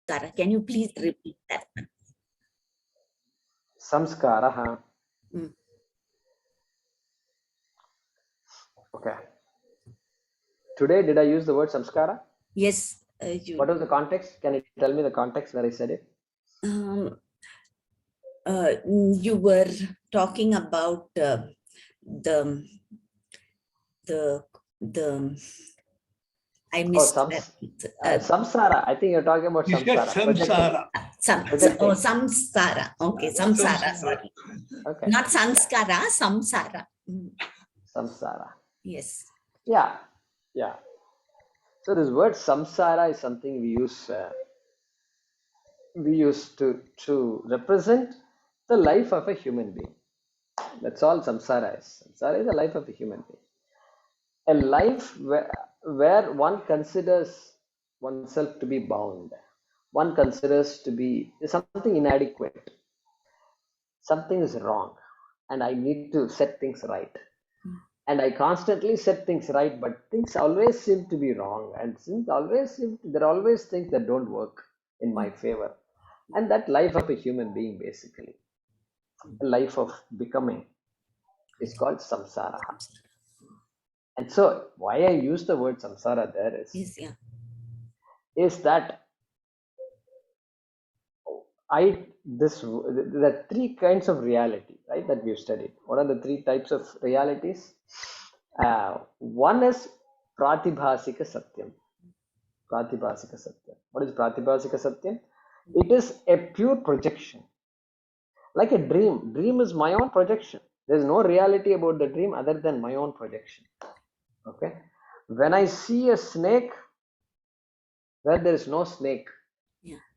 Samskara. Can you please repeat that one? Samskara. Okay. Today, did I use the word samskara? Yes. What was the context? Can you tell me the context where I said it? You were talking about the I missed Samsara. I think you're talking about Samsara. Samsara. Samsara. Okay, Samsara. Sorry. Okay. Not Samskara, Samsara. Samsara. Yes. Yeah. So this word samsara is something we use to represent the life of a human being. That's all samsara is. Samsara is the life of a human being. A life where one considers oneself to be bound. One considers to be something inadequate. Something is wrong, and I need to set things right. And I constantly set things right, but things always seem to be wrong, and there are always things that don't work in my favor. And that life of a human being, basically, a life of becoming, is called samsara. And so, why I use the word samsara there is that there are three kinds of reality, right, that we've studied. What are the three types of realities? One is pratibhasika satyam. Pratibhasika satyam. What is pratibhasika satyam? It is a pure projection, like a dream. Dream is my own projection. There is no reality about the dream other than my own projection. Okay. When I see a snake where there is no snake,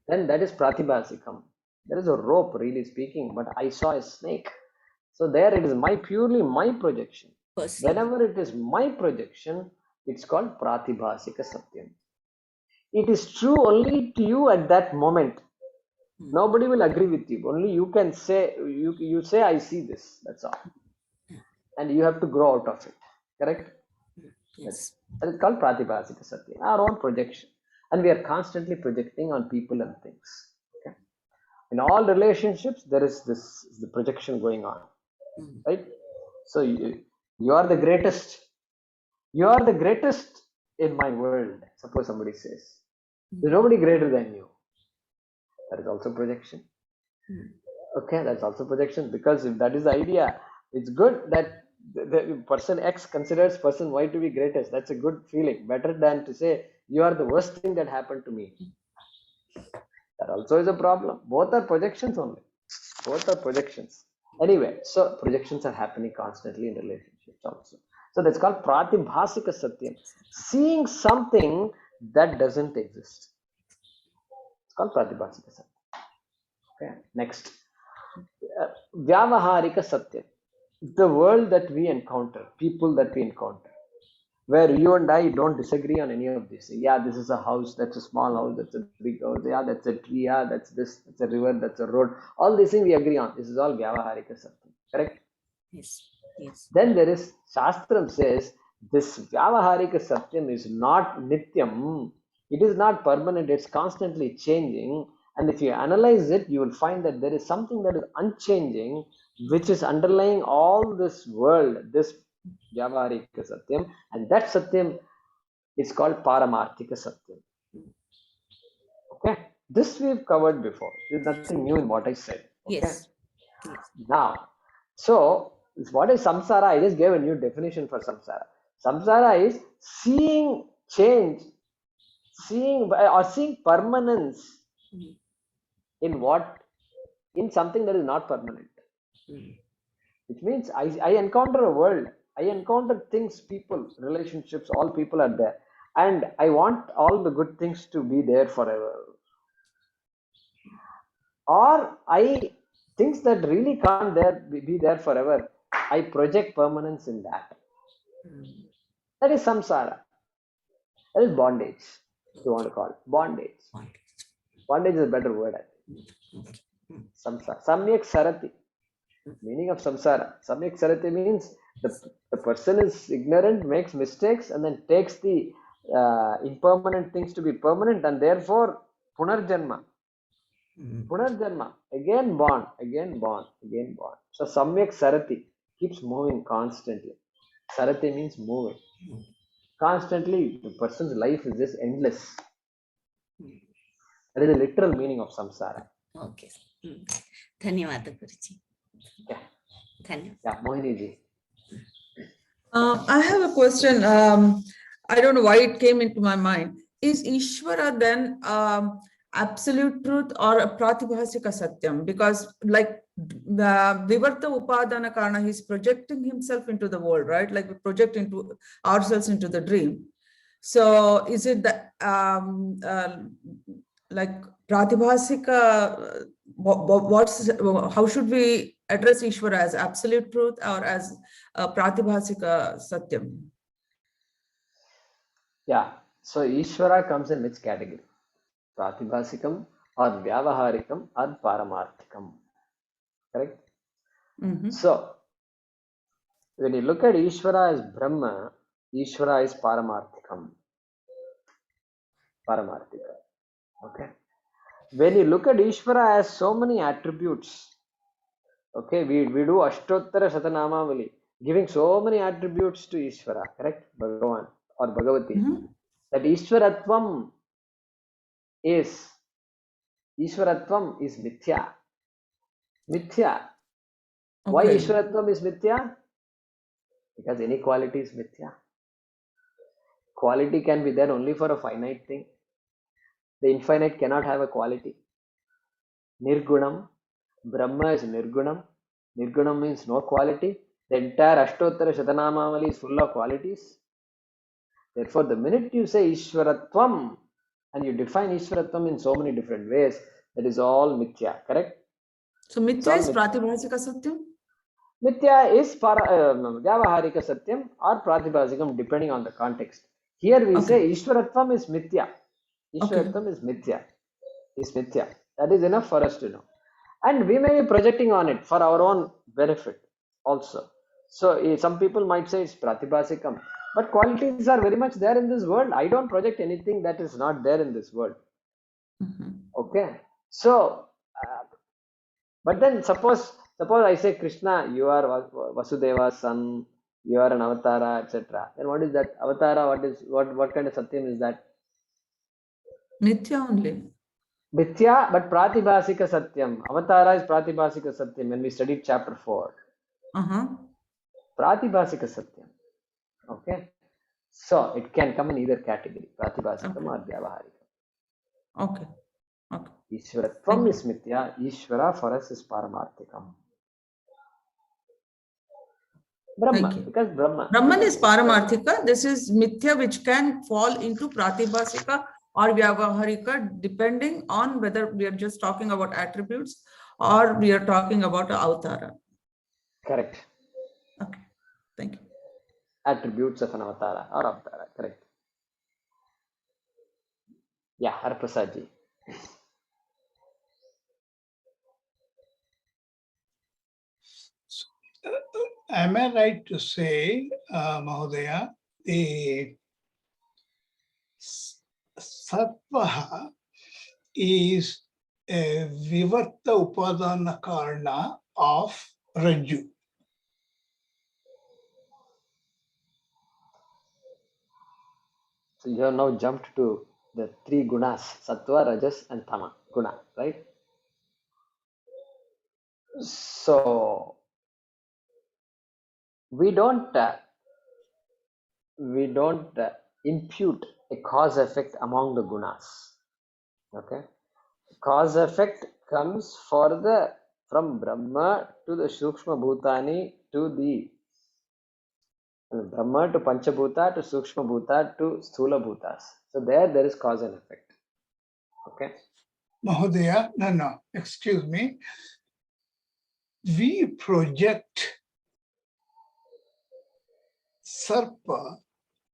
then that is pratibhasikam. There is a rope, really speaking, but I saw a snake. So there it is purely my projection. Whenever it is my projection, it's called pratibhasika satyam. It is true only to you at that moment. Nobody will agree with you. Only you can say, you say, I see this. That's all. And you have to grow out of it. Correct? Yes. That is called pratibhasika satyam, our own projection. And we are constantly projecting on people and things. Okay? In all relationships, there is the projection going on. Right? So you are the greatest. You are the greatest in my world. Suppose somebody says, there's nobody greater than you. That is also projection. Okay, that's also projection, because if that is the idea, it's good that the person X considers person Y to be greatest. That's a good feeling, better than to say you are the worst thing that happened to me. That also is a problem. Both are projections only. Both are projections. Anyway, so projections are happening constantly in relationships also. So that's called pratibhasika satyam. Seeing something that doesn't exist. It's called pratibhasika satyam. Okay, next. Vyavaharika satyam. The world that we encounter, people that we encounter, where you and I don't disagree on any of this. Yeah, this is a house, that's a small house, that's a big house, yeah, that's a tree, yeah, that's this, that's a river, that's a road. All these things we agree on. This is all Vyavaharika Satyam. Correct? Yes. Then there is, Shastram says, this Vyavaharika Satyam is not Nityam. It is not permanent, it's constantly changing. And if you analyze it, you will find that there is something that is unchanging, which is underlying all this world, this Vyavaharika Satyam, and that Satyam is called Paramarthika Satyam. Okay, this we've covered before. There's nothing new in what I said. Okay? Yes. Now, so what is samsara? I just gave a new definition for samsara. Samsara is seeing change, seeing permanence in something that is not permanent. Which means I encounter a world, I encounter things, people, relationships, all people are there. And I want all the good things to be there forever. Or things that really can't be there forever, I project permanence in that. That is samsara. That is bondage, if you want to call it. Bondage. Bondage is a better word, I think. Samsara. Samyak sarati. Meaning of samsara. Samyak sarati means the person is ignorant, makes mistakes, and then takes the impermanent things to be permanent, and therefore Punarjanma. Punarjanma. Again born, again born, again born. So Samyak Sarati keeps moving constantly. Sarati means moving. Constantly, the person's life is just endless. That is the literal meaning of samsara. Okay. Dhanyawad Guruji. Yeah. Dhanyawad. Yeah, Mohini ji. I have a question. I don't know why it came into my mind. Is Ishvara then absolute truth or a pratibhasika satyam? Because like the Vivarta Upadana Karana, he's projecting himself into the world, right? Like we project into ourselves into the dream. So is it that like pratibhasika? How should we address Ishvara, as absolute truth or as pratibhasika satyam? Yeah. So Ishvara comes in which category? Pratibhasikam or Vyavaharikam or Paramarthikam. Correct? So when you look at Ishvara as Brahma, Ishvara is Paramarthikam. Paramarthika. Okay. When you look at Ishvara as so many attributes, okay, we do Ashtottara Shatanamavali, giving so many attributes to Ishvara, correct? Bhagavan or Bhagavati. That Ishvaratvam is Mithya. Mithya. Why Okay. Ishvaratvam is Mithya? Because any quality is Mithya. Quality can be there only for a finite thing. The infinite cannot have a quality. Nirgunam. Brahma is Nirgunam. Nirgunam means no quality. The entire Ashtottara Shatanamavali is full of qualities. Therefore, the minute you say Ishvaratvam and you define Ishvaratvam in so many different ways, that is all Mithya, correct? So Mithya is pratibhasika satyam? Mithya is Vyavaharika Satyam or Pratibhasikam depending on the context. Here we say Ishvaratvam is Mithya. Ishvaratvam is Mithya. Is Mithya. That is enough for us to know. And we may be projecting on it for our own benefit also. So some people might say it's Pratibhasikam. But qualities are very much there in this world. I don't project anything that is not there in this world. Okay. So, but then suppose I say, Krishna, you are Vasudeva's son, you are an avatara, etc. Then what is that? Avatara, what kind of satyam is that? Mithya only. Mithya, but Pratibhasika Satyam. Avatara is Pratibhasika Satyam when we studied chapter 4. Pratibhasika Satyam. Okay. So it can come in either category, Pratibhasikam or Vyavaharikam. Okay. Ishvaratvam is Mithya, Ishvara for us is Paramarthikam. Brahma, because Brahman is Paramarthika. This is Mithya, which can fall into Pratibhasika or Vyavaharika depending on whether we are just talking about attributes or we are talking about Avatara. Correct. Okay. Thank you. Attributes of an avatara or avatara, correct. Yeah, Haraprasadji. Am I right to say, Mahodaya, the Sattva is a Vivarta Upadana Karana of Rajju? So you have now jumped to the three gunas, Sattva, Rajas and Tama, Guna, right? So we don't impute a cause effect among the gunas. Okay, cause effect comes from Brahma to the Sukshma Bhutani to the Brahma to Panchabhuta to Sukshma Bhuta to Sthula Bhutas. So there is cause and effect. Okay. Mahodaya, no, excuse me. We project Sarpa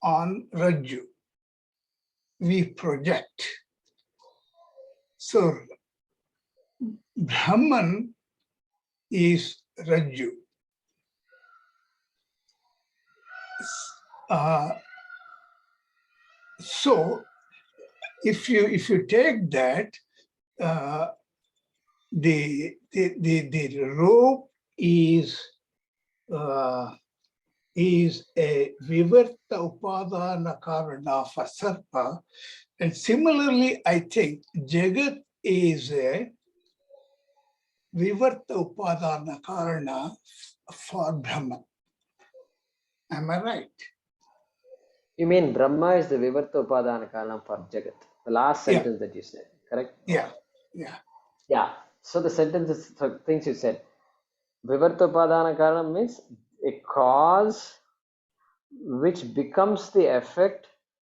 on Rajju. We project. So Brahman is Rajju. So if you take that, the rope is a vivarta upadana karana for sarpa, and similarly, I think Jagat is a vivarta upadana karana for Brahman. Am I right? You mean Brahma is the Vivarta Upadana Karanam for Jagat? The last Yeah. sentence that you said, correct? Yeah. Yeah. So the sentences, so things you said. Vivarta Upadana Karanam means a cause which becomes the effect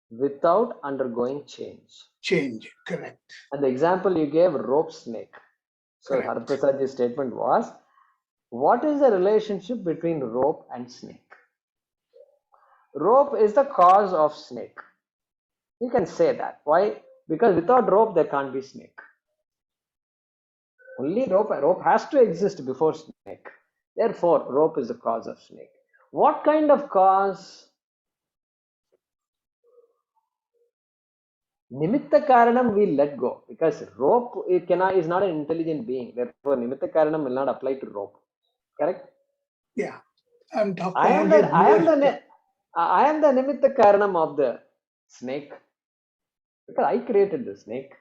without undergoing change. Change, correct. And the example you gave, rope snake. So Correct. Haraprasadji's statement was, what is the relationship between rope and snake? Rope is the cause of snake. You can say that. Why? Because without rope there can't be snake. Only rope has to exist before snake. Therefore, rope is the cause of snake. What kind of cause? Nimitta Karanam we let go, because rope is not an intelligent being. Therefore, Nimitta Karanam will not apply to rope. Correct? Yeah. I'm talking I am only the Nimitta Karanam of the snake. Because I created the snake.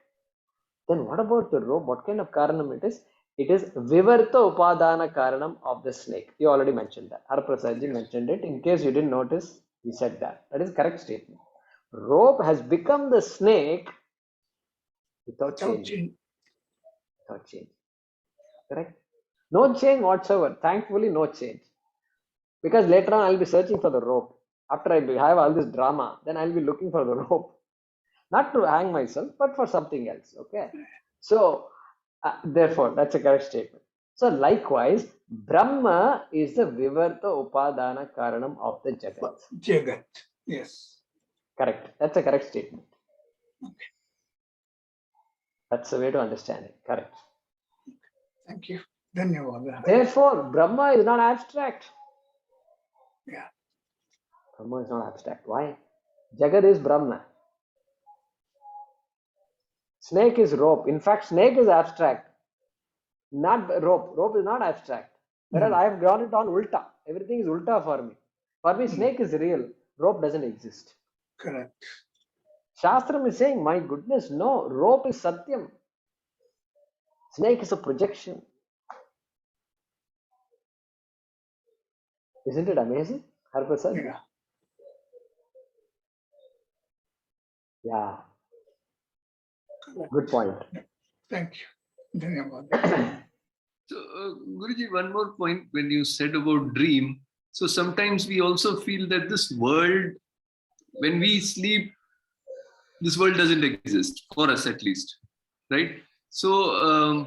Then what about the rope? What kind of Karanam it is? It is Vivarta Upadana Karanam of the snake. You already mentioned that. Haraprasadji mentioned it. In case you didn't notice, he said that. That is correct statement. Rope has become the snake without change. Without change. Correct? No change whatsoever. Thankfully, no change. Because later on, I'll be searching for the rope. After I have all this drama, then I'll be looking for the rope. Not to hang myself, but for something else. Okay? So, therefore, that's a correct statement. So, likewise, Brahma is the Vivarta Upadana Karanam of the Jagat. Jagat. Yes. Correct. That's a correct statement. Okay. That's the way to understand it. Correct. Thank you. Dhanyawad. Therefore, Brahma is not abstract. Yeah. Brahma is not abstract. Why? Jagat is Brahma. Snake is rope. In fact, snake is abstract. Not rope. Rope is not abstract. Whereas I have got it on ulta. Everything is ulta for me. For me, snake is real. Rope doesn't exist. Correct. Shastram is saying, my goodness, no. Rope is satyam. Snake is a projection. Isn't it amazing? Harprasad? Yeah. Yeah. Good point. Thank you. Dhanyawad. So, Guruji, one more point when you said about dream. So sometimes we also feel that this world, when we sleep, this world doesn't exist, for us at least, right? So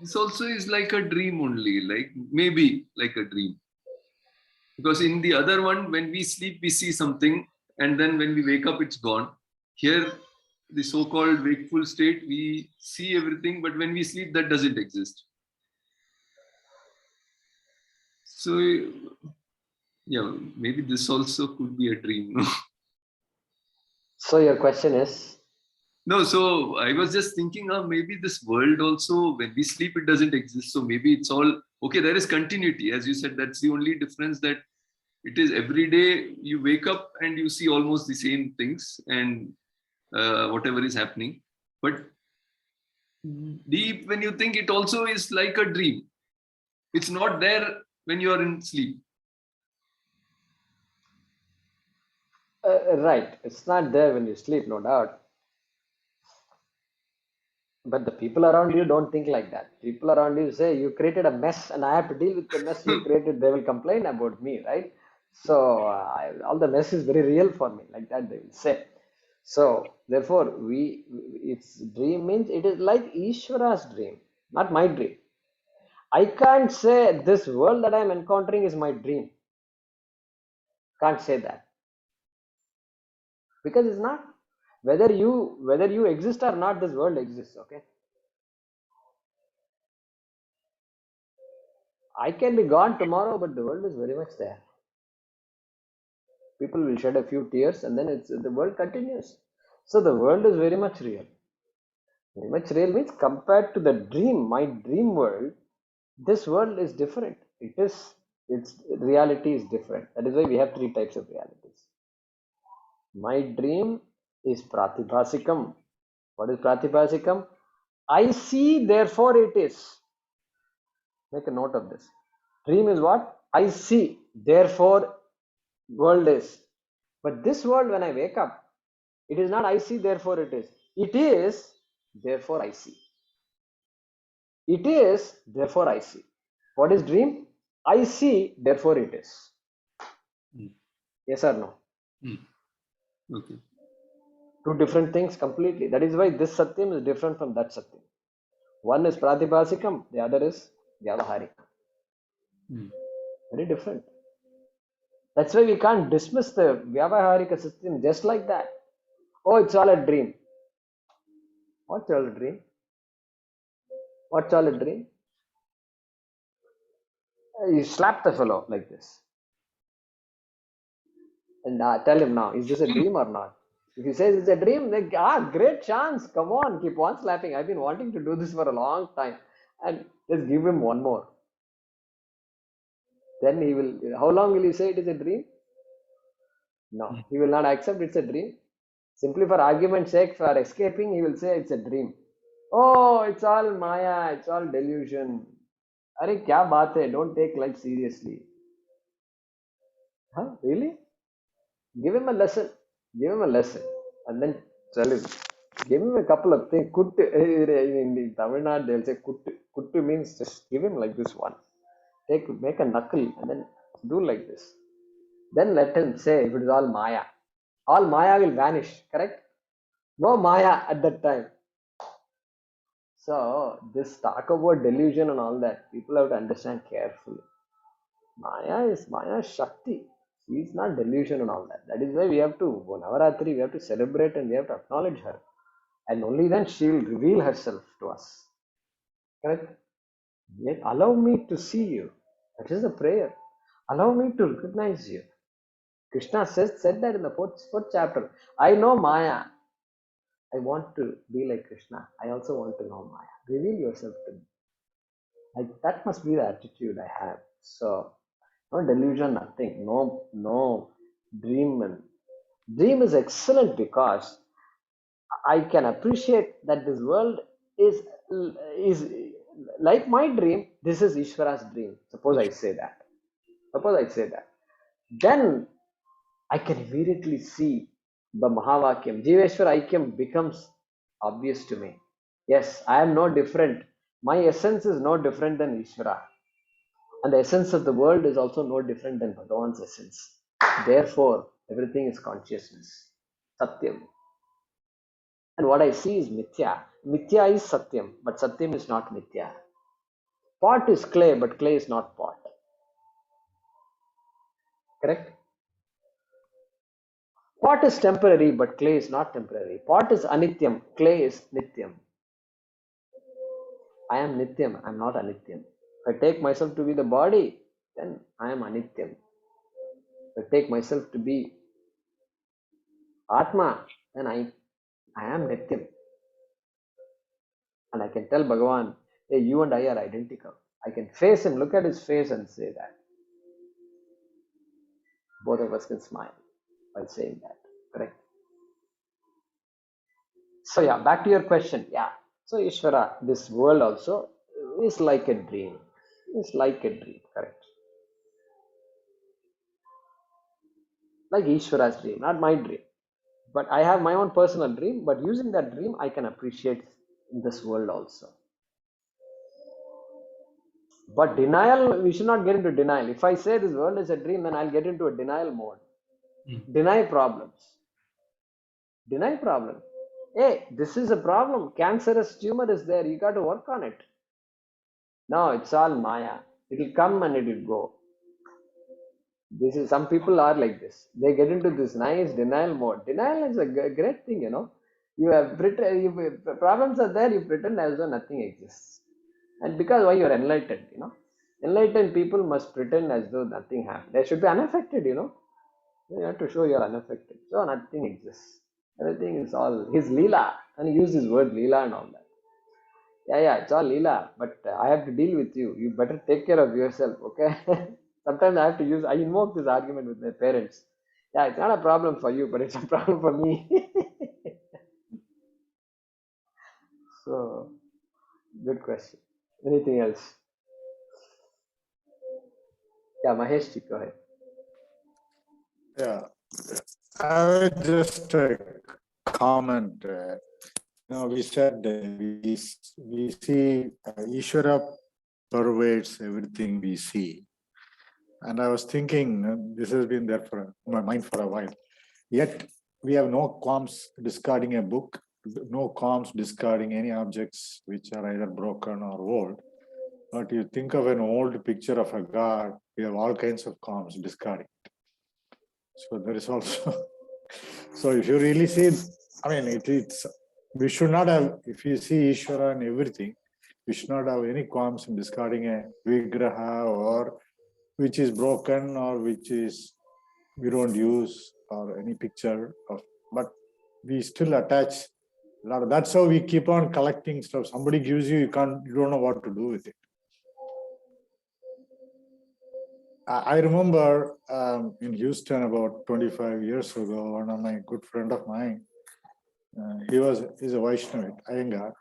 this also is like a dream only, like maybe like a dream. Because in the other one, when we sleep, we see something, and then when we wake up, it's gone. Here, the so-called wakeful state, we see everything, but when we sleep, that doesn't exist. So, yeah, maybe this also could be a dream. So your question is? No, so I was just thinking, maybe this world also, when we sleep, it doesn't exist. So maybe it's all, okay, there is continuity. As you said, that's the only difference, that it is every day you wake up and you see almost the same things and whatever is happening. But deep, when you think, it also is like a dream. It's not there when you are in sleep. Right. It's not there when you sleep, no doubt. But the people around you don't think like that. People around you say, you created a mess and I have to deal with the mess you created. They will complain about me, right? So all the mess is very real for me, like that they will say. So therefore, its dream means it is like Ishvara's dream, not my dream. I can't say this world that I am encountering is my dream. Can't say that. Because it's not. Whether you exist or not, this world exists, okay? I can be gone tomorrow, but the world is very much there. People will shed a few tears and then the world continues. So the world is very much real. Very much real means compared to the dream, my dream world, this world is different. Its reality is different. That is why we have three types of realities. My dream is pratibhasikam. What is pratibhasikam? I see, therefore it is. Make a note of this. Dream is what? I see, therefore world is. But this world, when I wake up, it is not I see, therefore it is. It is, therefore I see. It is, therefore I see. What is dream? I see, therefore it is. Mm. Yes or no? Mm. Okay. Two different things completely. That is why this Satyam is different from that Satyam. One is Pratibhasikam, the other is Vyavaharikam. Mm. Very different. That's why we can't dismiss the Vyavaharika Satyam just like that. Oh, it's all a dream. What's all a dream? What's all a dream? You slap the fellow like this and tell him now, is this a dream or not? If he says it's a dream, then great chance. Come on, keep on slapping. I've been wanting to do this for a long time. And just give him one more. Then he will, how long will he say it is a dream? No, he will not accept it's a dream. Simply for argument's sake, for escaping, he will say it's a dream. Oh, it's all Maya, it's all delusion. Are kya baat hai? Don't take life seriously. Huh? Really? Give him a lesson. Give him a lesson. And then tell him. Give him a couple of things. Kuttu. In Tamil Nadu, they'll say kuttu. Kuttu means just give him like this one. Make a knuckle and then do like this. Then let him say if it is all Maya. All Maya will vanish, correct? No Maya at that time. So this talk about delusion and all that, people have to understand carefully. Maya is Shakti. She is not delusion and all that. That is why we have to, Navaratri, we have to celebrate and we have to acknowledge her. And only then she will reveal herself to us. Correct? Yet allow me to see you. That is the prayer. Allow me to recognize you. Krishna said that in the fourth chapter. I know Maya. I want to be like Krishna. I also want to know Maya. Reveal yourself to me. Like that must be the attitude I have. So no delusion, nothing. No dream. Dream is excellent because I can appreciate that this world is like my dream. This is Ishvara's dream. Suppose I say that. Then I can immediately see the Mahavakyam. Jiveshwar Aikyam becomes obvious to me. Yes, I am no different. My essence is no different than Ishvara. And the essence of the world is also no different than Bhagavan's essence. Therefore, everything is consciousness. Satyam. And what I see is Mithya. Mithya is Satyam, but Satyam is not Mithya. Pot is clay, but clay is not pot. Correct? Pot is temporary, but clay is not temporary. Pot is anityam, clay is nityam. I am nityam, I am not anityam. If I take myself to be the body, then I am anityam. If I take myself to be Atma, then I am nityam. And I can tell Bhagavan, hey, you and I are identical. I can face him, look at his face and say that. Both of us can smile while saying that. Correct? So yeah, back to your question. Yeah. So Ishvara, this world also is like a dream. It's like a dream, correct? Like Ishvara's dream, not my dream. But I have my own personal dream, but using that dream, I can appreciate this world also. But denial, we should not get into denial. If I say this world is a dream, then I'll get into a denial mode. Deny problems. Deny problem. Hey, this is a problem. Cancerous tumor is there. You got to work on it. No, it's all Maya. It will come and it will go. This is, some people are like this. They get into this nice denial mode. Denial is a great thing, you know. You have problems are there, you pretend as though nothing exists. And because why you are enlightened, you know. Enlightened people must pretend as though nothing happened. They should be unaffected, you know. You have to show you are unaffected. So nothing exists. Everything is all his Leela. And he used his word Leela and all that. Yeah, it's all Leela, but I have to deal with you. You better take care of yourself, okay? Sometimes I invoke this argument with my parents. Yeah, it's not a problem for you, but it's a problem for me. So, good question. Anything else? Yeah, Mahesh, go ahead. Yeah, I would just comment. We said we see Ishvara pervades everything we see. And I was thinking, this has been there for my mind for a while. Yet we have no qualms discarding a book, no qualms discarding any objects which are either broken or old. But you think of an old picture of a god, we have all kinds of qualms discarding it. So there is also, so if you really see, I mean, it's, we should not have, if you see Ishvara and everything, we should not have any qualms in discarding a vigraha or which is broken or which is we don't use or any picture of, but we still attach a lot of, that's how we keep on collecting stuff. Somebody gives you, you don't know what to do with it. I remember in Houston about 25 years ago, one of my good friend of mine, he's a Vaishnavite, Iyengar.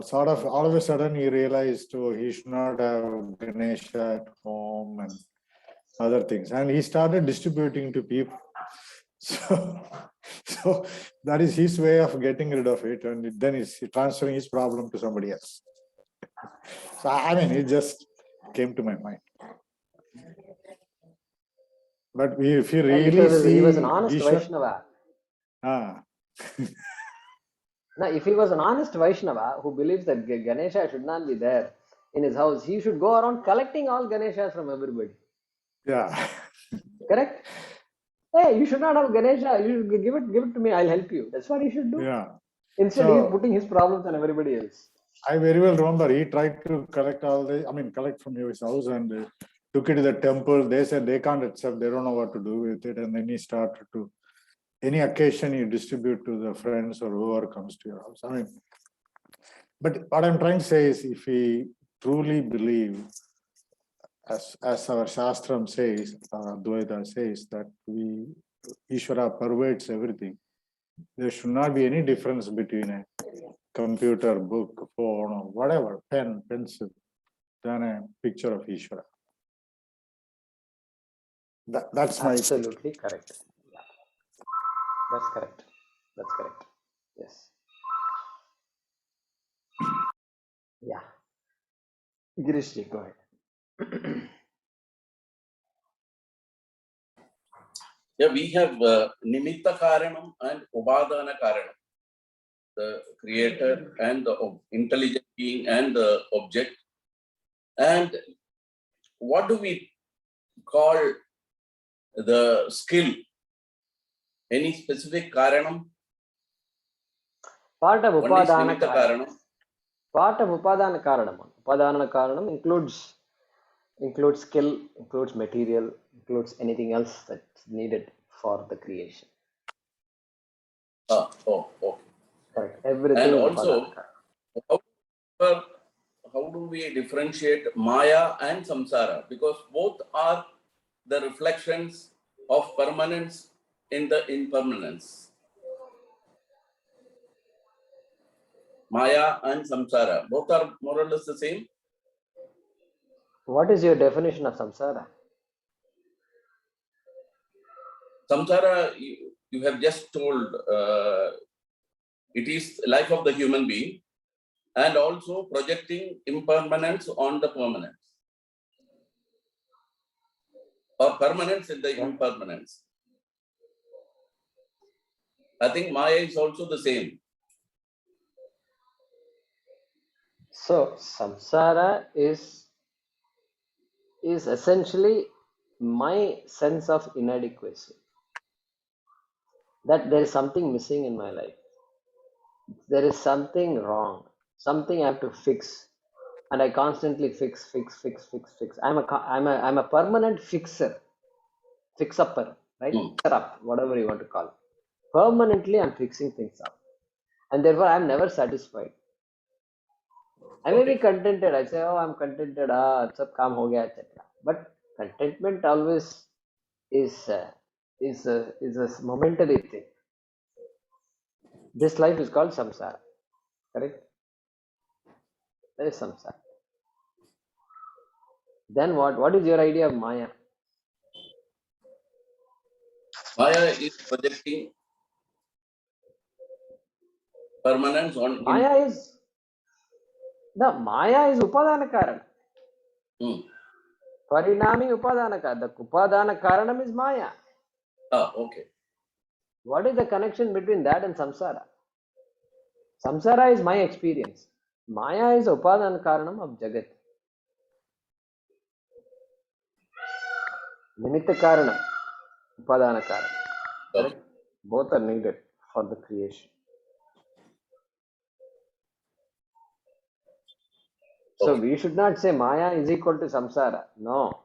Sort of all of a sudden he realized he should not have Ganesha at home and other things. And he started distributing to people. So that is his way of getting rid of it. And then he's transferring his problem to somebody else. So I mean, it just came to my mind. But if you really see, he was an honest Ishwar, Vaishnava. Now, if he was an honest Vaishnava who believes that Ganesha should not be there in his house, he should go around collecting all Ganeshas from everybody. Yeah. Correct? Hey, you should not have Ganesha. You should give it to me. I'll help you. That's what he should do. Yeah. Instead, So, he's putting his problems on everybody else. I very well remember he tried to collect collect from his house and took it to the temple. They said they can't accept, they don't know what to do with it. And then he started to, any occasion you distribute to the friends or whoever comes to your house. I mean, but what I'm trying to say is if we truly believe, as our Shastram says, Advaita says, that Ishvara pervades everything, there should not be any difference between a computer, book, phone, or whatever, pen, pencil, than a picture of Ishvara. That's my absolutely correct. Yeah. That's correct. That's correct. Yes. Yeah. Girishji, go ahead. Yeah, we have Nimitta Karanam and Upadana Karanam, the creator and the intelligent being and the object. And what do we call the skill? Any specific Karanam? Part of One is Upadana Nimitta Karanam. Karanam. Part of Upadana Karanam. Upadana Karanam includes skill, includes material, includes anything else that's needed for the creation. Okay. Correct. Everything And is also, Upadana. how do we differentiate Maya and Samsara? Because both are the reflections of permanence in the impermanence. Maya and Samsara, both are more or less the same. What is your definition of samsara? Samsara, you have just told, it is life of the human being and also projecting impermanence on the permanence or permanence in the impermanence. I think Maya is also the same. So samsara is essentially my sense of inadequacy. That there is something missing in my life. There is something wrong. Something I have to fix. And I constantly fix. I'm a permanent fixer. Fix-upper, right? Fixer up, whatever you want to call it. Permanently, I'm fixing things up. And therefore, I'm never satisfied. I may be contented. I say, oh, I'm contented. Sab kaam ho gaya, etc. But contentment always is a momentary thing. This life is called samsara. Correct? That is samsara. Then what? What is your idea of Maya? Maya is projecting permanence on Maya is upadana karana. Parinami upadana karana. The upadana karanam is Maya. Okay. What is the connection between that and samsara? Samsara is my experience. Maya is upadana karanam of Jagat. Nimitta karanam, upadana karanam. Okay. Both are needed for the creation. So we should not say Maya is equal to samsara. No.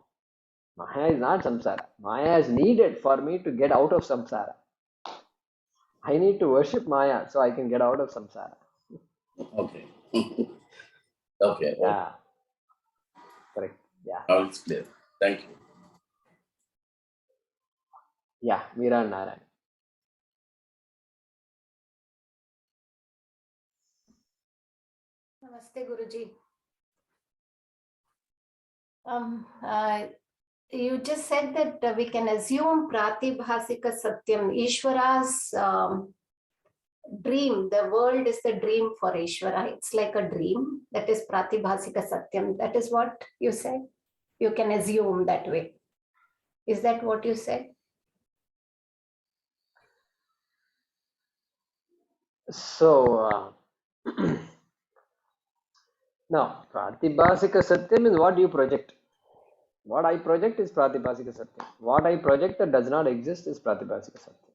Maya is not samsara. Maya is needed for me to get out of samsara. I need to worship Maya so I can get out of samsara. Okay. Okay. Yeah. Correct. Yeah. Now it's clear. Thank you. Yeah. Meera Narayan. Namaste, Guruji. You just said that we can assume Pratibhasika Satyam, Ishvara's dream. The world is the dream for Ishvara. It's like a dream. That is Pratibhasika Satyam. That is what you said. You can assume that way. Is that what you said? So, now, Pratibhasika Satyam is what you project. What I project is Pratibhasika Satyam. What I project that does not exist is Pratibhasika Satyam.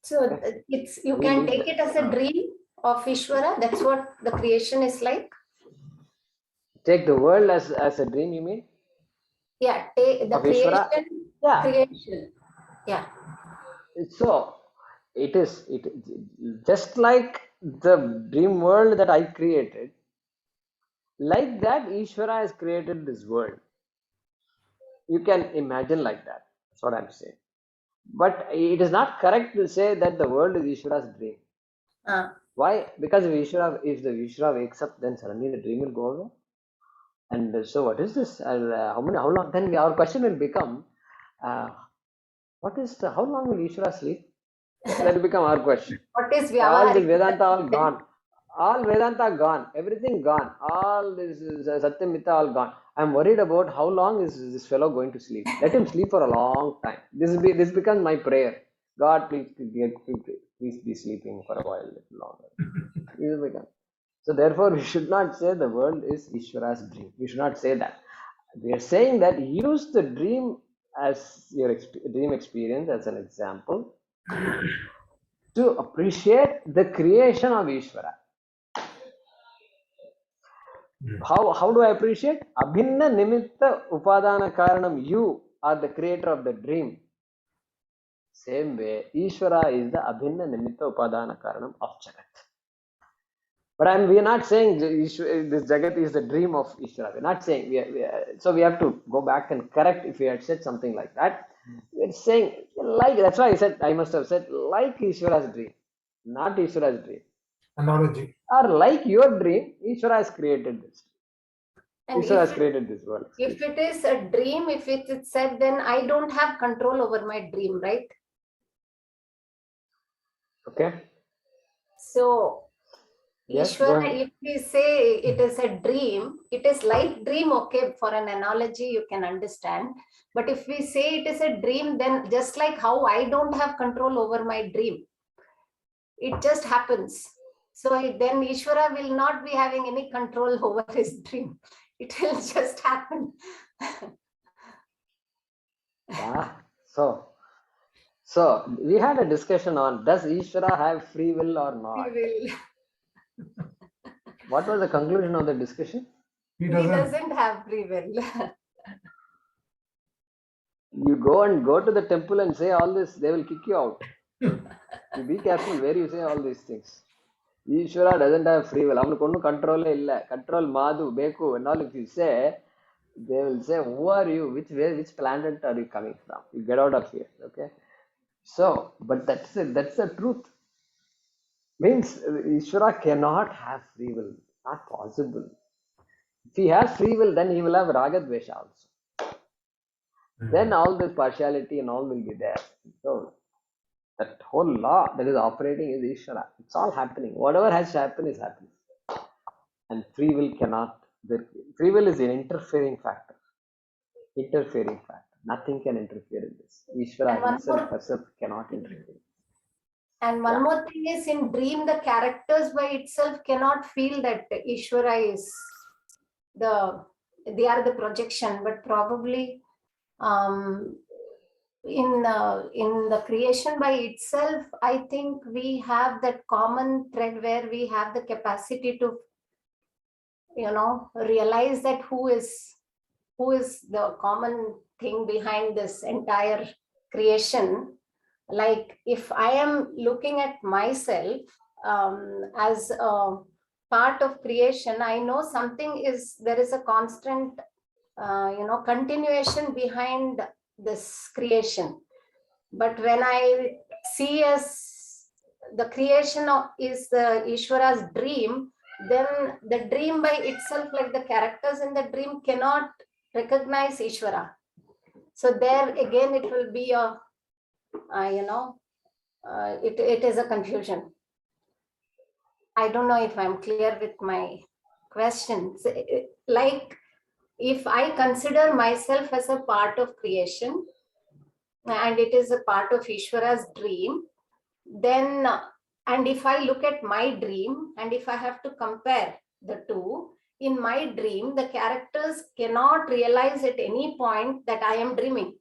So it's you can take it as a dream of Ishvara. That's what the creation is like. Take the world as a dream, you mean? Yeah, take the Of creation. Ishvara? Yeah. Creation. Yeah. So it is just like the dream world that I created. Like that, Ishvara has created this world. You can imagine like that. That's what I'm saying. But it is not correct to say that the world is Ishvara's dream. Why? Because if the Ishvara wakes up, then suddenly the dream will go away. And so, what is this? How long? Then our question will become, how long will Ishvara sleep? That will become our question. What is All this Vyavaharika? Vedanta all gone. All Vedanta gone. Everything gone. All this Satyam Mita all gone. I'm worried about how long is this fellow going to sleep. Let him sleep for a long time. This becomes my prayer. God, please be sleeping for a while, little longer. So therefore, we should not say the world is Ishvara's dream. We should not say that. We are saying that use the dream as your dream experience as an example to appreciate the creation of Ishvara. How do I appreciate? Abhinna nimitta upadana karanam. You are the creator of the dream. Same way, Ishvara is the abhinna nimitta upadana karanam of Jagat. But we are not saying this Jagat is the dream of Ishvara. We're not saying. So we have to go back and correct if we had said something like that. We're saying like, that's why I must have said like Ishvara's dream, not Ishvara's dream. Analogy. Or like your dream, Ishvara has created this. And Ishvara has created this world. If it is a dream, if it is said, then I don't have control over my dream, right? Okay. So, Yes, Ishvara, if we say it is a dream, it is like dream, okay, for an analogy, you can understand. But if we say it is a dream, then just like how I don't have control over my dream, it just happens. So then Ishvara will not be having any control over his dream. It will just happen. Yeah. So we had a discussion on does Ishvara have free will or not? He What was the conclusion of the discussion? He doesn't have free will. You go to the temple and say all this, they will kick you out. You be careful where you say all these things. Ishvara doesn't have free will. அவனுக்கு ஒன்றும் கண்ட்ரோலே இல்லை. Control Madhu, Beku, and all. If you say, they will say, who are you? Which planet are you coming from? You get out of here. Okay. So, but that's it. That's the truth. Means Ishvara cannot have free will. Not possible. If he has free will, then he will have Raga Dvesha also. Then all this partiality and all will be there. So that whole law that is operating is Ishvara. It's all happening. Whatever has to happen is happening. And free will cannot. Free will is an interfering factor. Interfering factor. Nothing can interfere in this. Ishvara himself herself cannot interfere. And one more thing is, in dream, the characters by itself cannot feel that Ishvara is they are the projection, but probably in the creation by itself, I think we have that common thread where we have the capacity to, realize that who is the common thing behind this entire creation. Like if I am looking at myself as a part of creation, I know there is a constant, continuation behind this creation. But when I see as the creation is the Ishvara's dream, then the dream by itself, like the characters in the dream, cannot recognize Ishvara. So there again, it will be it is a confusion. I don't know if I'm clear with my questions. Like, if I consider myself as a part of creation and it is a part of Ishvara's dream, then, and if I look at my dream and if I have to compare the two, in my dream, the characters cannot realize at any point that I am dreaming.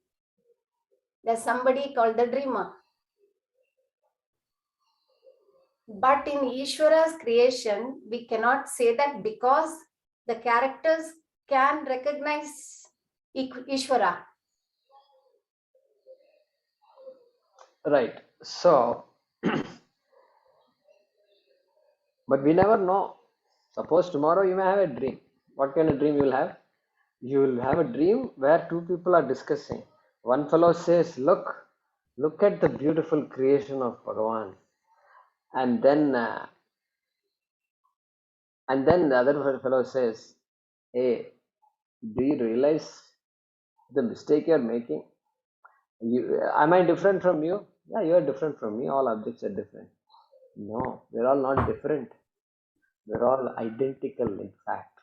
There's somebody called the dreamer. But in Ishvara's creation, we cannot say that, because the characters can recognize Ishvara. Right. So, but we never know. Suppose tomorrow you may have a dream. What kind of dream you will have? You will have a dream where two people are discussing. One fellow says, look at the beautiful creation of Bhagavan. And then the other fellow says, hey, do you realize the mistake you are making? Am I different from you? Yeah, you are different from me. All objects are different. No, we're all not different. We're all identical, in fact.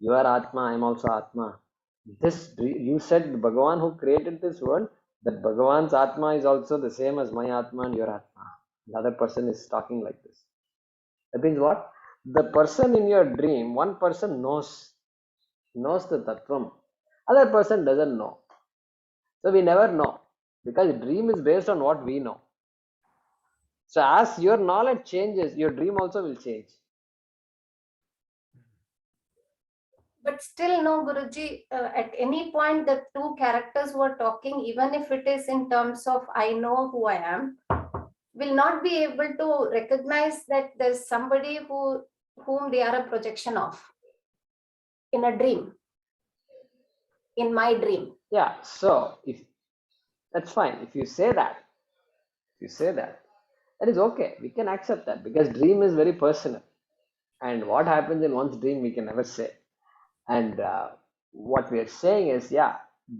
You are Atma, I am also Atma. You said Bhagavan who created this world, that Bhagavan's Atma is also the same as my Atma and your Atma. The other person is talking like this. That means what? The person in your dream, one person knows the Tattvam. Other person doesn't know. So we never know, because dream is based on what we know. So as your knowledge changes, your dream also will change. But still, no, Guruji, at any point, the two characters who are talking, even if it is in terms of I know who I am, will not be able to recognize that there's somebody whom they are a projection of in a dream, in my dream. Yeah, so that's fine. If you say that, that is okay. We can accept that, because dream is very personal. And what happens in one's dream, we can never say. And what we are saying is,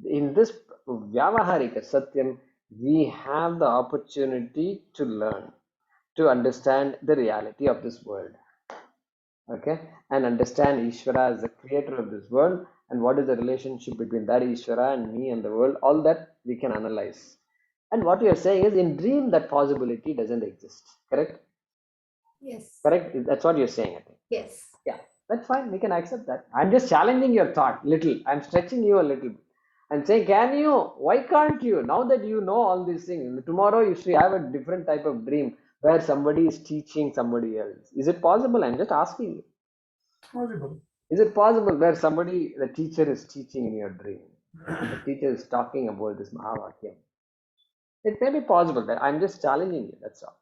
in this Vyavaharika Satyam, we have the opportunity to learn, to understand the reality of this world. Okay? And understand Ishvara as the creator of this world, and what is the relationship between that Ishvara and me and the world. All that we can analyze. And what we are saying is, in dream, that possibility doesn't exist. Correct? Yes. Correct? That's what you're saying, I think. Yes. Yeah, that's fine. We can accept that. I'm just challenging your thought little. I'm stretching you a little bit. I'm saying, why can't you? Now that you know all these things, tomorrow you should have a different type of dream where somebody is teaching somebody else. Is it possible? I'm just asking you. Possible. Is it possible where the teacher is teaching in your dream? The teacher is talking about this Mahavakyam. It may be possible. That I'm just challenging you. That's all.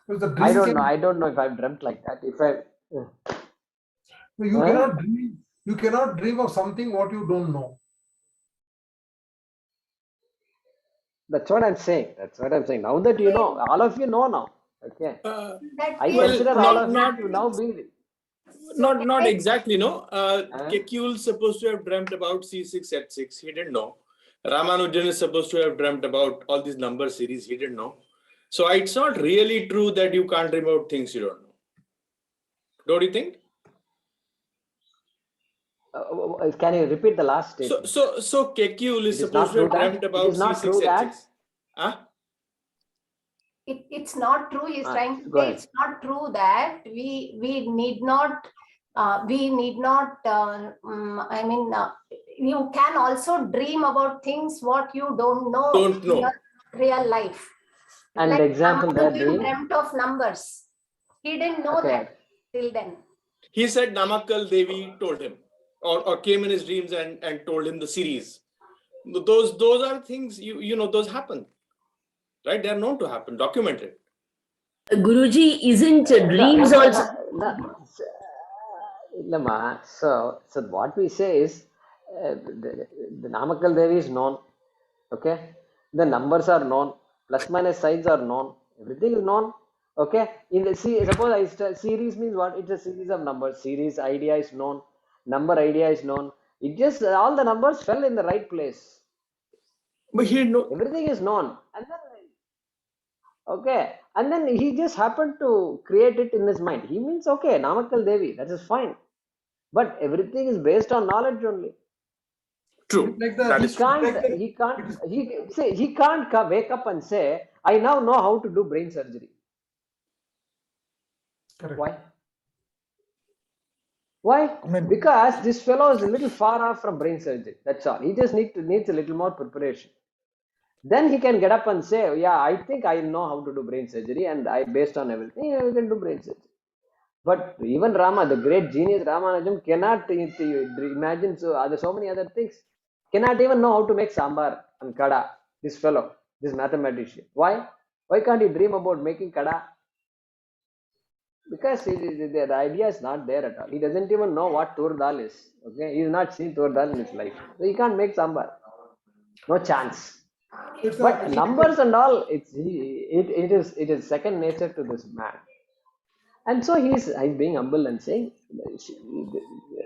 So the I dream don't know. I don't know if I've dreamt like that. If I, you cannot dream. You cannot dream of something what you don't know. that's what I'm saying. That's what I'm saying. Now that you know, all of you know now. Okay. That I is consider all not of not you to now be. not exactly. No, Huh? Kekul's supposed to have dreamt about C6 at 6. He didn't know. Ramanujan is supposed to have dreamt about all these number series. He didn't know. So it's not really true that you can't dream about things you don't know. Don't you think? Can you repeat the last statement? So Kekul is It is supposed not to have true that. dreamt It about is not C6 true at that. 6. Huh? it's not true. He's trying to Go say ahead. it's not true that we need not I mean, you can also dream about things what you don't know Don't know. in your real life. And Like example that Ramanujan being. dreamt of numbers. He didn't know Okay. that till then. He said Namakkal Devi told him, or came in his dreams and told him the series. Those are things you know, those happen, right? They are known to happen, documented. Guruji, isn't dreams also? So what we say is the Namakkal Devi is known. Okay, the numbers are known, plus minus signs are known, everything is known. Okay, in the suppose series means what? It's a series of numbers. Series idea is known, number idea is known. It just all the numbers fell in the right place. But he didn't know. Everything is known, and then okay, and then he just happened to create it in his mind. He means okay, Namakkal Devi, that is fine, but everything is based on knowledge only. True. Like the, That is true. He can't wake up and say, I now know how to do brain surgery. correct. Why? Why? I mean, Because this fellow is a little far off from brain surgery. That's all. He just needs a little more preparation. Then he can get up and say, yeah, I think I know how to do brain surgery, and I based on everything, you can do brain surgery. But even Rama, the great genius Ramanujam, cannot imagine so many other things. Cannot even know how to make sambar and kada. This fellow, this mathematician. Why? Why can't he dream about making kada? Because the idea is not there at all. He doesn't even know what tur dal is. Okay, he has not seen tur dal in his life, so he can't make sambar. No chance. But numbers and all, it is second nature to this man. And so he's being humble and saying,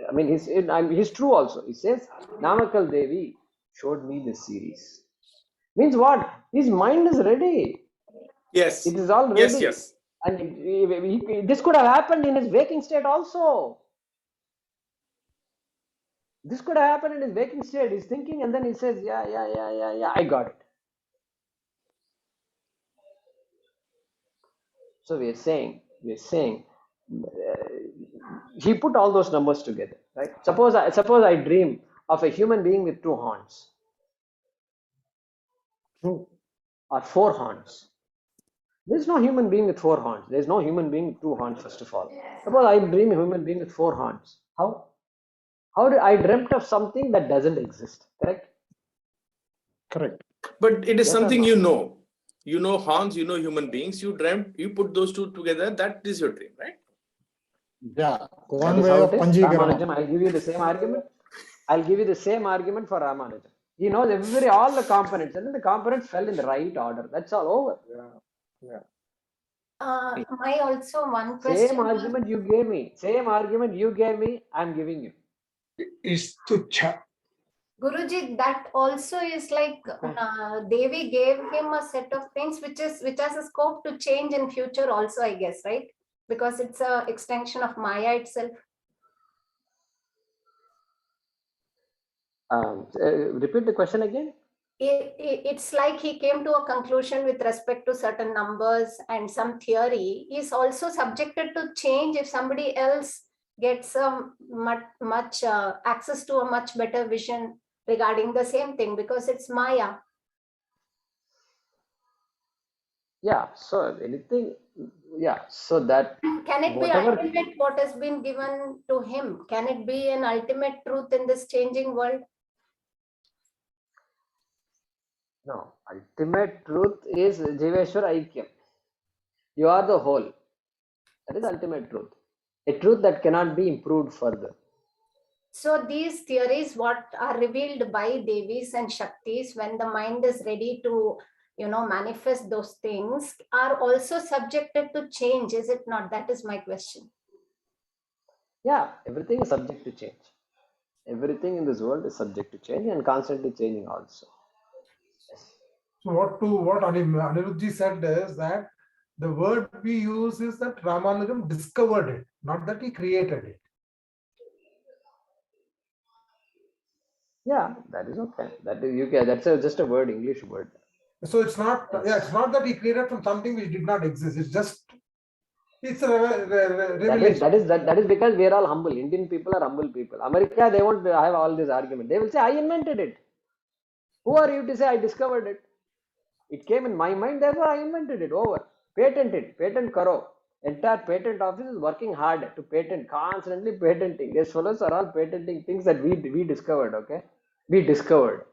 I mean, he's true also. He says, Namakkal Devi showed me this series. Means what? His mind is ready. Yes. It is all ready. Yes. And this could have happened in his waking state also. This could have happened in his waking state. He's thinking and then he says, yeah, I got it. So we are saying, he put all those numbers together, right? Suppose I dream of a human being with 2 horns. true. Or 4 horns. There is no human being with 4 horns. There is no human being with 2 horns, first of all. Suppose I dream a human being with 4 horns. How? How did I dreamt of something that doesn't exist? Correct? Correct. But it is Yes or something no? you know. You know horns, you know human beings. You dreamt, you put those two together. That is your dream, right? Yeah. That One is way how of it is. Panjigaranam. Ramanujam, I'll give you the same argument. I'll give you the same argument for Ramanujam. He knows all the components, and then the components fell in the right order. That's all over. Yeah. My also one question. Same argument you gave me, I'm giving you. Is tuchha. Guruji, that also is like Devi gave him a set of things which has a scope to change in future also, I guess, right? Because it's a extension of Maya itself. Repeat the question again. It's like he came to a conclusion with respect to certain numbers and some theory is also subjected to change if somebody else gets much access to a much better vision regarding the same thing, because it's Maya. Yeah, so anything, yeah, so that Can it be whatever- ultimate what has been given to him? Can it be an ultimate truth in this changing world? No, ultimate truth is Jiveshwar Aikyam. You are the whole. That is ultimate truth. A truth that cannot be improved further. So these theories, what are revealed by Devis and Shaktis when the mind is ready to, manifest those things, are also subjected to change, is it not? That is my question. Yeah, everything is subject to change. Everything in this world is subject to change and constantly changing also. Yes. So what Anirudhji said is that the word we use is that Ramanujam discovered it, not that he created it. Yeah, that is okay. That is UK. That's just a word, English word. So it's not, it's not that he created from something which did not exist. It's a revelation. That is because we are all humble. Indian people are humble people. America, they won't have all this argument. They will say, I invented it. Who are you to say I discovered it? It came in my mind, therefore I invented it. Over. Patent it. Patent karo. Entire patent office is working hard to patent, constantly patenting. These fellows are all patenting things that we discovered, okay? We discovered.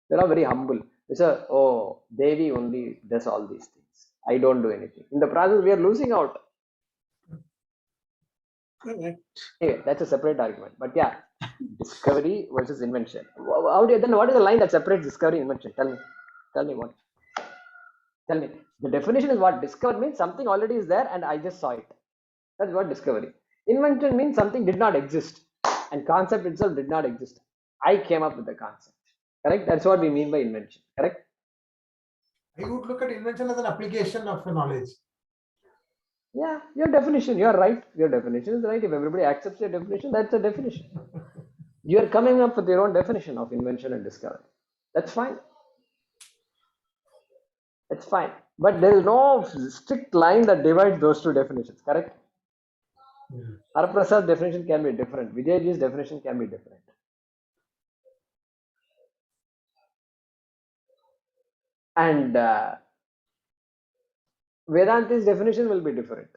They are very humble. They say, oh, Devi only does all these things. I don't do anything. In the process, we are losing out. Anyway, that's a separate argument. But yeah, discovery versus invention. Then what is the line that separates discovery and invention? Tell me what. Tell me. The definition is what? Discover means something already is there and I just saw it. That's what discovery. Invention means something did not exist and concept itself did not exist. I came up with the concept. Correct? That's what we mean by invention. Correct? I would look at invention as an application of a knowledge. Yeah, your definition, you're right. Your definition is right. If everybody accepts your definition, that's a definition. You're coming up with your own definition of invention and discovery. That's fine. It's fine. But there is no strict line that divides those two definitions, correct? Haraprasad's definition can be different. Vijayji's definition can be different. And Vedanti's definition will be different.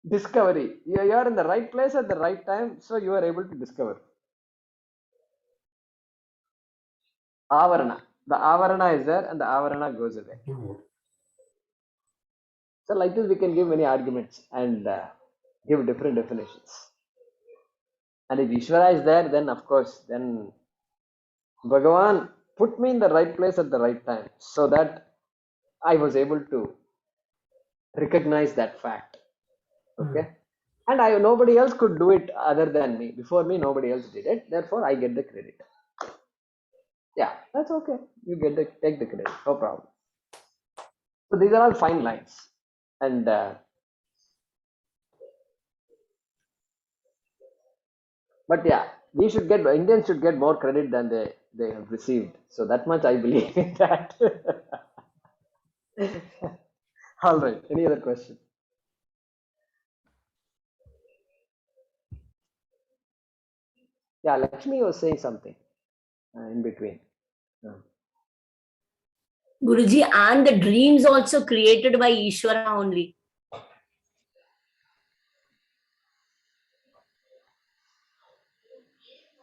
Discovery. You are in the right place at the right time, so you are able to discover. Avarana. The avarana is there and the avarana goes away. So like this we can give many arguments and give different definitions. And if Ishvara is there, then of course, then Bhagavan put me in the right place at the right time so that I was able to recognize that fact. Okay. And nobody else could do it other than me. Before me, nobody else did it. Therefore, I get the credit. Yeah, that's okay. You take the credit. No problem. So these are all fine lines. And but yeah, Indians should get more credit than they have received. So that much I believe in that. All right. Any other question? Yeah, Lakshmi was saying something in between. Guruji, and the dreams also created by Ishvara only.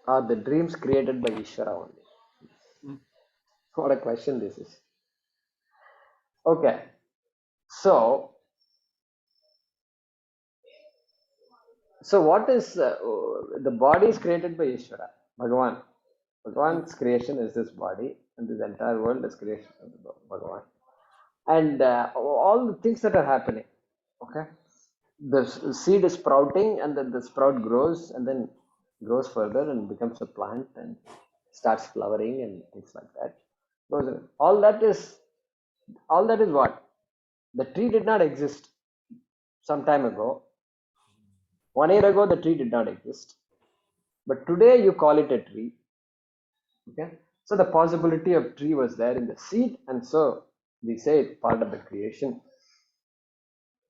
Are the dreams created by Ishvara only? What a question this is. Okay. So what is the body is created by Ishvara, Bhagavan. Bhagavan's creation is this body, and this entire world is creation of Bhagavan. And all the things that are happening, okay, the seed is sprouting, and then the sprout grows, and then grows further and becomes a plant and starts flowering and things like that. All that is what? The tree did not exist some time ago. 1 year ago, the tree did not exist. But today you call it a tree. Okay. So the possibility of tree was there in the seed, and so we say it's part of the creation.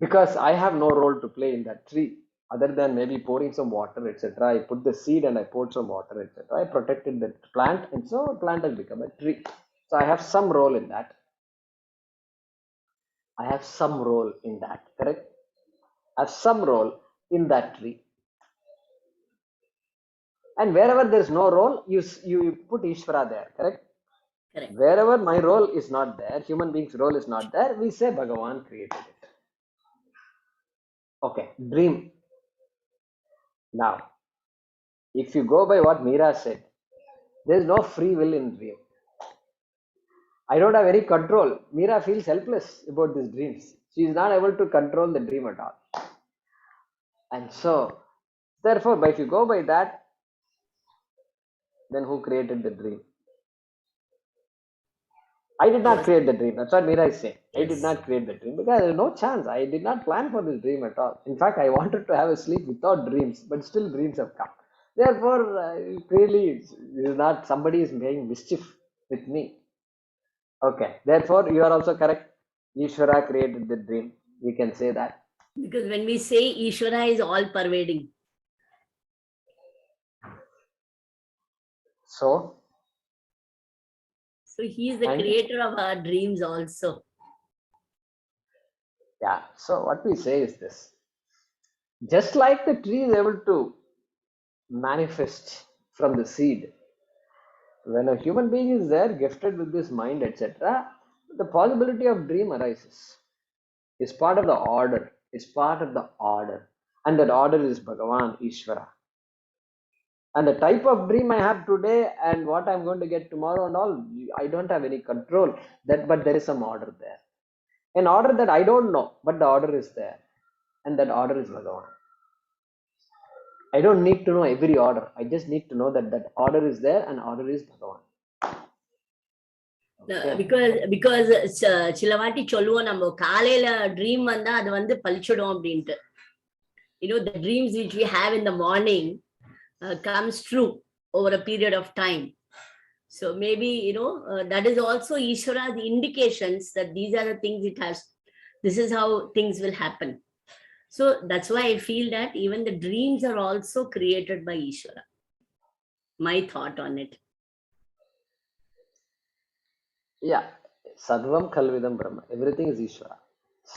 Because I have no role to play in that tree other than maybe pouring some water, etc. I put the seed and I poured some water, etc. I protected the plant, and so a plant has become a tree. So I have some role in that. Correct? I have some role in that tree. And wherever there is no role, you put Ishvara there, correct? Correct. Wherever my role is not there, human being's role is not there, we say Bhagavan created it. Okay, dream. Now, if you go by what Meera said, there is no free will in dream. I don't have any control. Meera feels helpless about these dreams. She is not able to control the dream at all. And so, therefore, if you go by that, then who created the dream? I did not create the dream. That's what Meera is saying. I did Yes. not create the dream because there is no chance. I did not plan for this dream at all. In fact, I wanted to have a sleep without dreams, but still dreams have come. Therefore, really, it is not somebody is making mischief with me. Okay. Therefore, you are also correct. Ishvara created the dream. We can say that. Because when we say Ishvara is all pervading. So, So he is the And- creator of our dreams also. yeah. So, what we say is this. Just like the tree is able to manifest from the seed, when a human being is there, gifted with this mind, etc., the possibility of dream arises. It's part of the order. It's part of the order. And that order is Bhagavan, Ishvara. And the type of dream I have today and what I'm going to get tomorrow and all, I don't have any control. But there is some order there. An order that I don't know, but the order is there. And that order is Bhagavan. I don't need to know every order. I just need to know that that order is there and order is Bhagavan. Because சிலவாட்டி சொல்லுவோம் நம்ம காலையில dream வந்தா அது வந்து பழிச்சிடும் அப்படின்ட்டு. The dreams which we have in the morning comes true over a period of time. So maybe that is also Ishvara's indications that these are the things it has. This is how things will happen. So that's why I feel that even the dreams are also created by Ishvara. My thought on it. Yeah, Sadvam Khalvidam Brahma. Everything is Ishvara.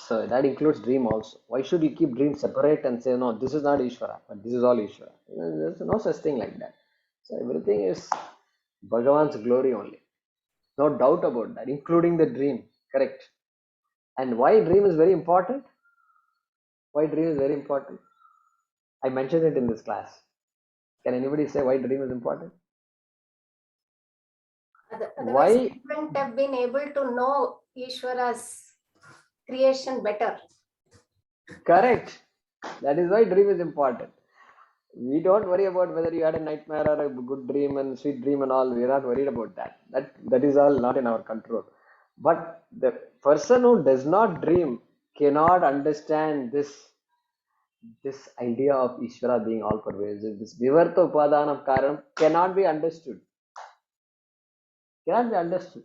So that includes dream also. Why should you keep dream separate and say, no, this is not Ishvara, but this is all Ishvara? There's no such thing like that. So everything is Bhagavan's glory only. No doubt about that, including the dream. Correct. And why dream is very important? Why dream is very important? I mentioned it in this class. Can anybody say why dream is important? Otherwise, Why? we wouldn't have been able to know Ishvara's creation better. Correct. That is why dream is important. We don't worry about whether you had a nightmare or a good dream and sweet dream and all. We are not worried about that. That is all not in our control. But the person who does not dream cannot understand this idea of Ishvara being all pervasive. This Vivarta Upadanam Karanam cannot be understood. Cannot be understood.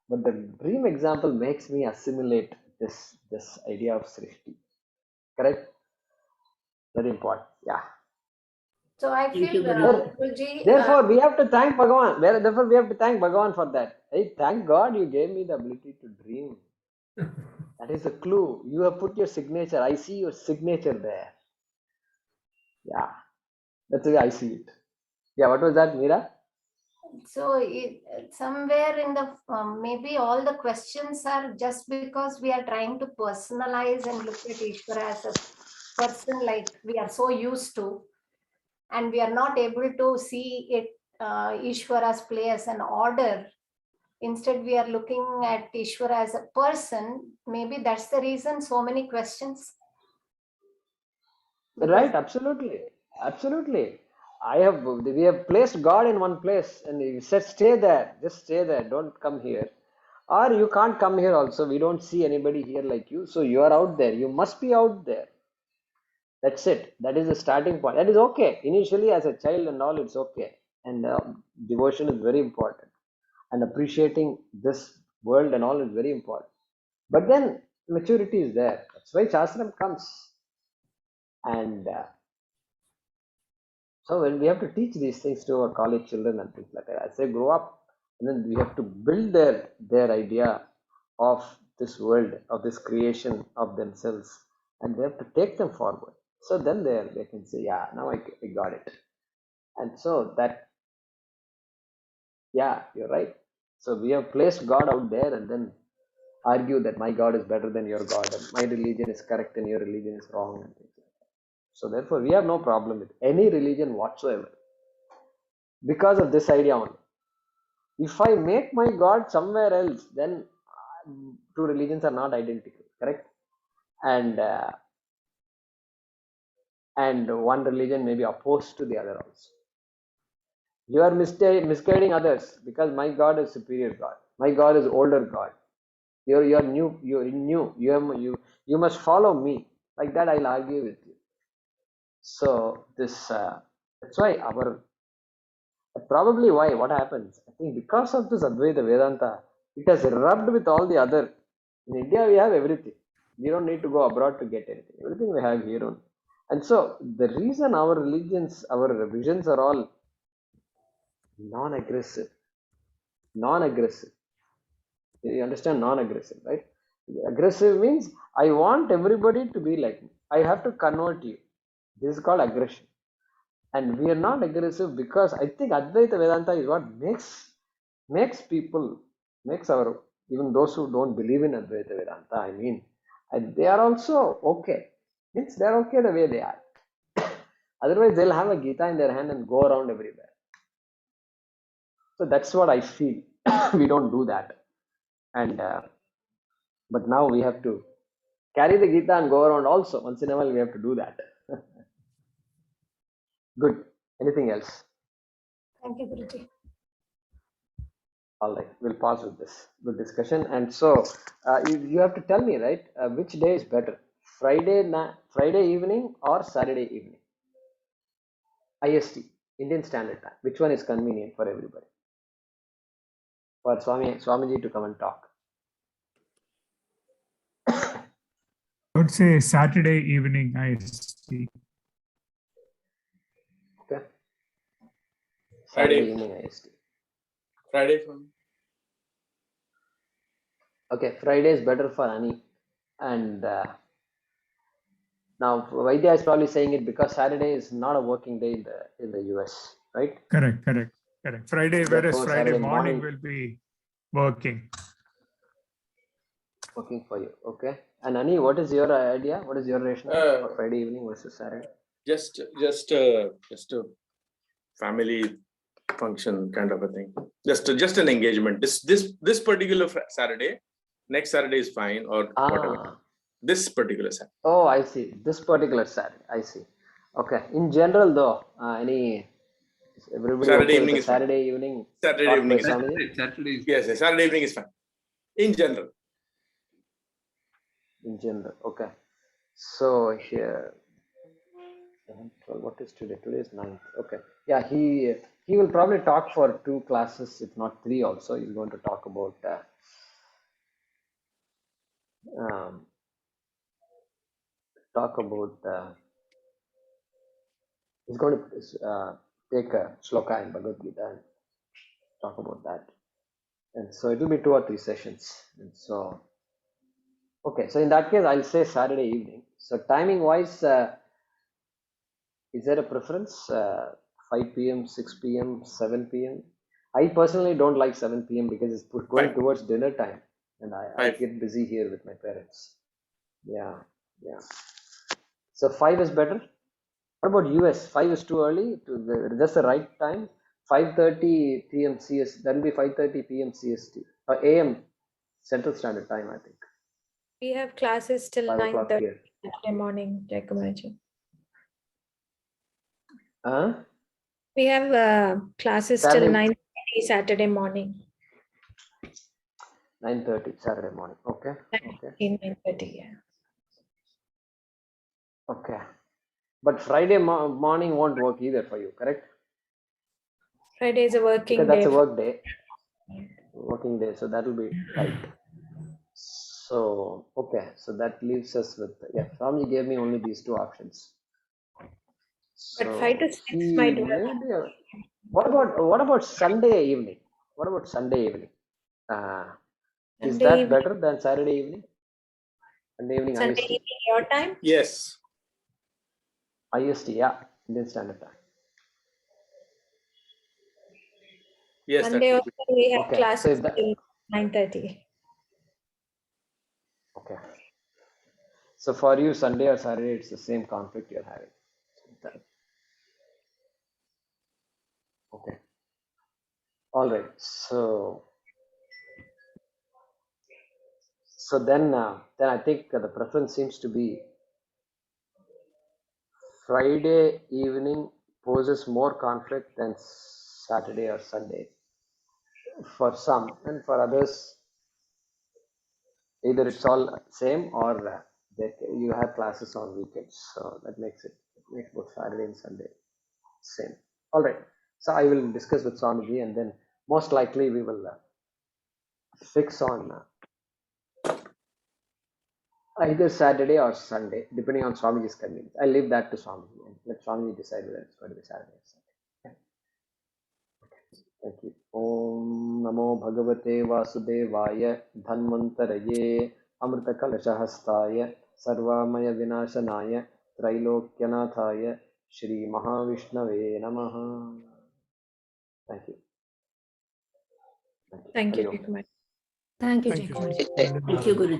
But the dream example makes me assimilate this idea of Srishti. Correct? Very important. Yeah. So I Thank you feel, very much. Guruji, Therefore, we have to thank Bhagavan. Therefore, we have to thank Bhagavan for that. Hey, thank God you gave me the ability to dream. That is a clue. You have put your signature. I see your signature there. Yeah. That's the way I see it. Yeah, what was that, Meera? so somewhere in the, maybe all the questions are just because we are trying to personalize and look at Ishvara as a person like we are so used to, and we are not able to see it, Ishvara's play as an order. Instead, we are looking at Ishvara as a person. Maybe that's the reason so many questions. Right, absolutely. Absolutely. We have placed God in one place and he said, stay there, just stay there, don't come here. Or you can't come here also. We don't see anybody here like you. So you are out there. You must be out there. That's it. That is the starting point. That is okay. Initially, as a child and all, it's okay. And devotion is very important. And appreciating this world and all is very important. But then maturity is there. That's why Shastram comes. And so when we have to teach these things to our college children and things like that, as they grow up, and then we have to build their idea of this world, of this creation of themselves, and we have to take them forward. So then they can say, yeah, now I got it. And so that, yeah, you're right. So we have placed God out there and then argue that my God is better than your God and my religion is correct and your religion is wrong. And things like that. So therefore, we have no problem with any religion whatsoever because of this idea only. If I make my God somewhere else, then two religions are not identical, correct? And one religion may be opposed to the other also. You are misguiding others because my God is superior God. My God is older God. You're new. You're new. You must follow me. Like that, I'll argue with you. So this that's why our probably why what happens. I think because of this Advaita Vedanta, it has rubbed with all the other. In India, we have everything. We don't need to go abroad to get anything. Everything we have here only. And so the reason our religions, our visions are all non-aggressive. Non-aggressive. You understand non-aggressive, right? Aggressive means I want everybody to be like me. I have to convert you. This is called aggression. And we are not aggressive because I think Advaita Vedanta is what makes people, makes our, even those who don't believe in Advaita Vedanta, I mean, and they are also okay. Means they are okay the way they are. Otherwise, they'll have a Gita in their hand and go around everywhere. So that's what I feel. We don't do that. And but now we have to carry the Gita and go around also. Once in a while, we have to do that. Good. Anything else? Thank you, Guruji. All right, we'll pause with this. Good discussion. And so you have to tell me, right, which day is better, Friday evening or Saturday evening? IST, Indian Standard Time. Which one is convenient for everybody? For Swamiji to come and talk. I would say Saturday evening IST. Okay. Saturday Friday. evening IST. Friday for me. Okay, Friday is better for Ani. And now Vaidya is probably saying it because Saturday is not a working day in the US, right? Correct. Friday, whereas Therefore, Friday Saturday morning will be working. Working for you, okay. And Ani, what is your idea? What is your rationale for Friday evening versus Saturday? Just a family function kind of a thing. Just an engagement. This particular Saturday, next Saturday is fine or whatever. This particular Saturday. Oh, I see. This particular Saturday. I see. Okay. In general, though, everybody Saturday okay evening with is Saturday fine. evening? Saturday evening is fine. Saturday. Yes, Saturday evening is fine. In general. In general, okay. So here, what is today? Today is 9th. Okay. Yeah, he will probably talk for 2 classes, if not 3 also. He's going to talk about he's going to take a shloka in Bhagavad Gita and talk about that. And so it will be 2 or 3 sessions. And so, okay, so in that case, I'll say Saturday evening. So timing wise, is there a preference? 5 p.m., 6 p.m., 7 p.m.? I personally don't like 7 p.m. because it's going towards dinner time. And I get busy here with my parents. Yeah. So 5 is better. What about US? 5 is too early. That's the right time. 5:30 p.m. CST. That will be 5:30 p.m. CST or AM Central Standard Time, I think. We have classes till 9:30 here. Saturday morning, Jayakamaji. We have classes till 9:30 Saturday morning. 9:30 Saturday morning. Okay. 9:30, yeah. Okay. But Friday morning won't work either for you, correct? Friday is a working because that's day. a work day. Working day, so that will be tight. So, okay. So that leaves us with, Swami gave me only these 2 options. So but 5 to 6 might work. What about Sunday evening? What about Sunday evening? Is Sunday that evening. better than Saturday evening? Sunday evening Sunday IST. evening, your time? Yes. IST, yeah, Indian Standard Time. Yes, that Sunday will also we have Okay, so classes if that, till 9:30. okay. So for you, Sunday or Saturday, it's the same conflict you're having. Okay. All right. So then I think the preference seems to be Friday evening poses more conflict than Saturday or Sunday for some, and for others, either it's all same or you have classes on weekends. So that makes both Saturday and Sunday same. All right. So I will discuss with Swamiji, and then most likely we will fix on either Saturday or Sunday, depending on Swamiji's convenience. I'll leave that to Swamiji and let Swamiji decide whether it's going to be Saturday or Sunday. Thank you. Om Namo Bhagavate Vasudevaya Dhanvantaraye Amritakalashahastaya Sarvamaya Vinashanaya Trailokyanataya Shri Mahavishnave Namaha. Thank you. Thank you, Hari Om. Kumar. Thank you, Thank you. Jacob. Thank you, Guruji.